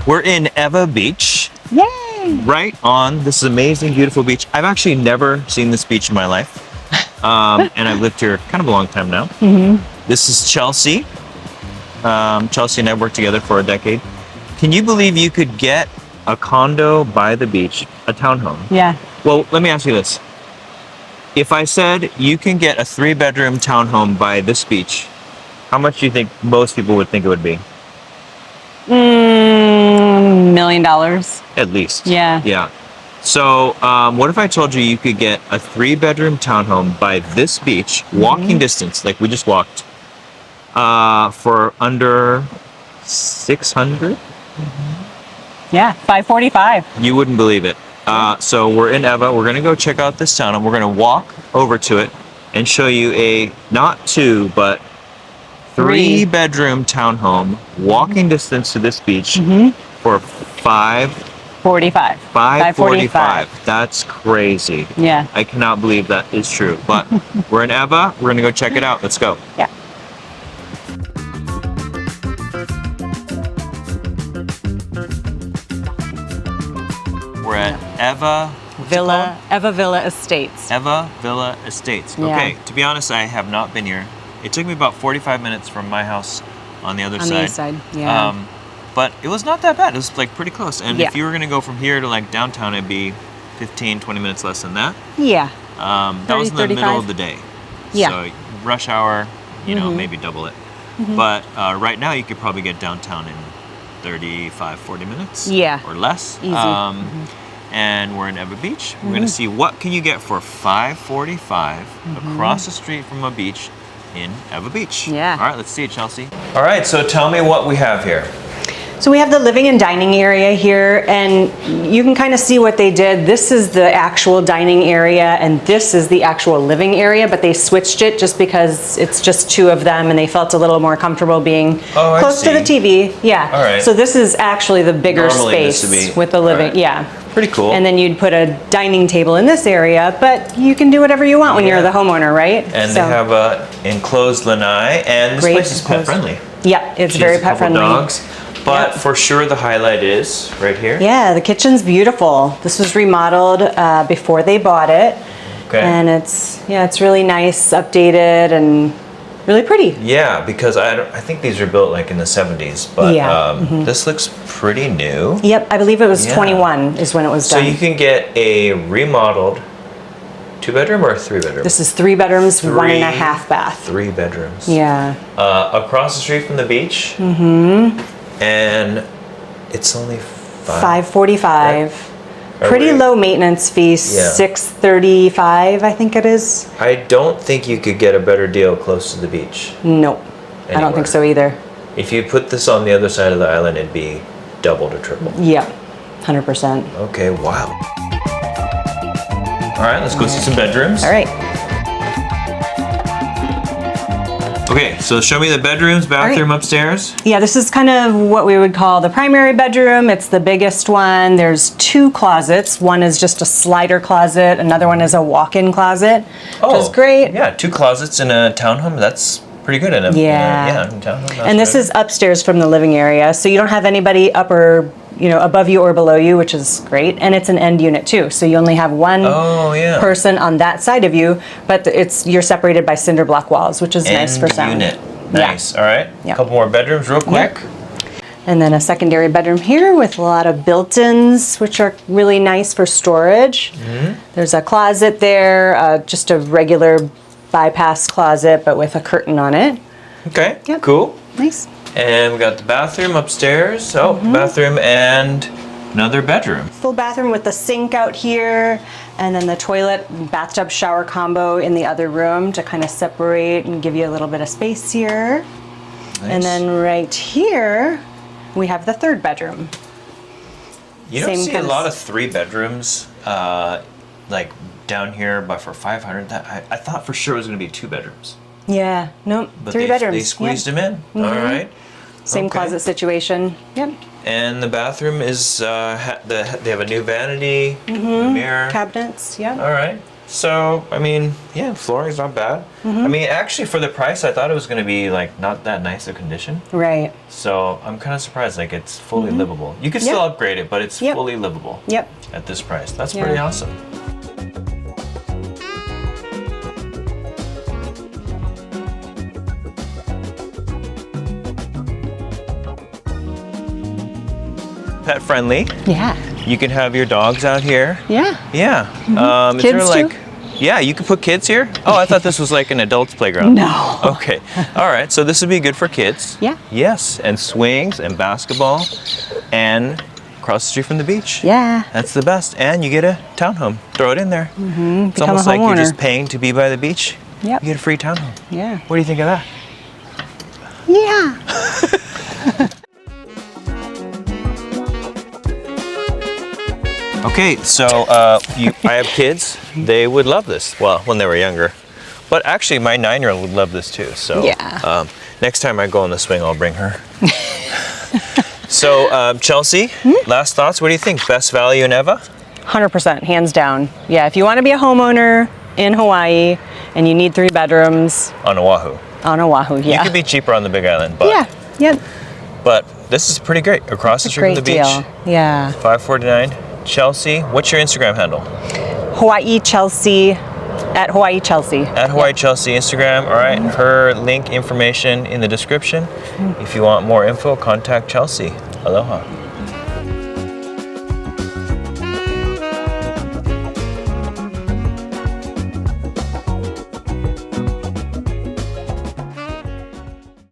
We're in Ewa Beach. Yay! Right on this amazing, beautiful beach. I've actually never seen this beach in my life. And I've lived here kind of a long time now. This is Chelsea. Chelsea and I worked together for a decade. Can you believe you could get a condo by the beach, a townhome? Yeah. Well, let me ask you this. If I said you can get a 3-bedroom townhome by this beach, how much do you think most people would think it would be? $1 million. At least. Yeah. Yeah. So what if I told you you could get a 3-bedroom townhome by this beach, walking distance, like we just walked, for under 600? Yeah, 545. You wouldn't believe it. So we're in Ewa. We're going to go check out this town, and we're going to walk over to it and show you a not 2, but 3-bedroom townhome, walking distance to this beach for 545. 545. That's crazy. Yeah. I cannot believe that is true. But we're in Ewa. We're going to go check it out. Let's go. Yeah. We're at Ewa Villa Estates. Ewa Villa Estates. Yeah. Okay, to be honest, I have not been here. It took me about 45 minutes from my house on the other side. On the east side, yeah. But it was not that bad. It was like pretty close. And Yeah. if you were gonna go from here to like downtown, it'd be 15, 20 minutes less than that. Yeah. That was in the 35. middle of the day. Yeah. So rush hour, you know, maybe double it. But right now you could probably get downtown in 35, 40 minutes. Yeah. Or less. Easy. And we're in Ewa Beach. We're gonna see what can you get for $545 across the street from a beach in Ewa Beach. Yeah. All right, let's see it, Chelsea. All right, so tell me what we have here. So we have the living and dining area here, and you can kind of see what they did. This is the actual dining area, and this is the actual living area, but they switched it just because it's just 2 of them, and they felt a little more comfortable being close to the TV. Yeah. All right. So this is actually the bigger Normally this space would be- with the living. all right. Yeah. Pretty cool. And then you'd put a dining table in this area, but you can do whatever you want when you're the homeowner, right? And So- they have a enclosed lanai, and this Great place is pet enclosed. friendly. Yeah, it's She very has a pet couple friendly. dogs, but Yep. for sure the highlight is right here. Yeah, the kitchen's beautiful. This was remodeled before they bought it. Okay. And it's really nice, updated, and really pretty. Yeah, because I think these were built like in the 70s, but Yeah. this looks pretty new. Yep, I believe it was Yeah. 21 is when it was So done. you can get a remodeled 2-bedroom or 3-bedroom? This is 3 bedrooms, 1.5 bath. 3 bedrooms. Yeah. Across the street from the beach. And it's only 545. Are Pretty we- low maintenance fee, Yeah. $635, I think it is. I don't think you could get a better deal close to the beach. Nope, I don't Anywhere. think so either. If you put this on the other side of the island, it'd be double to triple. Yep, 100%. Okay, wow. All right, let's go see some bedrooms. All right. Okay, so show me the bedrooms, bathroom upstairs. Yeah, this is kind of what we would call the primary bedroom. It's the biggest one. There's 2 closets. One is just a slider closet. Another one is a walk-in closet, which is great. Yeah, 2 closets in a townhome. That's pretty good in a Yeah. in a townhome. That's And this good. is upstairs from the living area, so you don't have anybody up or above you or below you, which is great. And it's an end unit too, so you only have one person on that side of you, but you're separated by cinder block walls, which is nice for sound. Unit. Nice. All right. Yeah. Couple more bedrooms, real quick. And then a secondary bedroom here with a lot of built-ins, which are really nice for storage. There's a closet there, just a regular bypass closet, but with a curtain on it. Okay. Yep. Cool. Nice. And we got the bathroom upstairs. Oh, bathroom and another bedroom. Full bathroom with the sink out here, and then the toilet and bathtub shower combo in the other room to kind of separate and give you a little bit of space here. Nice. And then right here, we have the 3rd bedroom. You don't same see a kind of lot of 3 bedrooms like down here, but for 500, I thought for sure it was going to be 2 bedrooms. Yeah, nope, But 3 bedrooms. They squeezed Yep. them in. All right. Same Okay. closet situation. Yep. And the bathroom is they have a new vanity, a mirror. Cabinets. Yep. All right. So, I mean, yeah, flooring's not bad. I mean, actually, for the price, I thought it was going to be like not that nice of condition. Right. So I'm kind of surprised. Like, it's fully livable. You could still upgrade it, but it's fully livable. Yep. At this price, that's pretty awesome. Pet friendly. Yeah. You can have your dogs out here. Yeah. Yeah. Is Kids there like, yeah, you could put kids here? Oh, I thought this was like an adult's playground. No. Okay. All right. So this would be good for kids. Yeah. Yes. And swings and basketball and across the street from the beach. Yeah. That's the best. And you get a townhome. Throw it in there. It's Become almost a like you're homeowner. just paying to be by the beach. Yep. You get a free townhome. Yeah. What do you think of that? Yeah. Okay, so I have kids. They would love this. Well, when they were younger. But actually, my 9-year-old would love this too. So Yeah. Next time I go on the swing, I'll bring her. So, Chelsea, last thoughts. What do you think? Best value in Ewa? 100%, hands down. Yeah, if you want to be a homeowner in Hawaii and you need 3 bedrooms On Oahu. on Oahu, You yeah. could be cheaper on the Big Island, but Yep. but this is pretty great. Across the street from Great the beach. deal. Yeah. $549. Chelsea, what's your Instagram handle? Hawaii Chelsea, at Hawaii Chelsea. At Hawaii Chelsea Instagram. All right, her link information in the description. If you want more info, contact Chelsea. Aloha.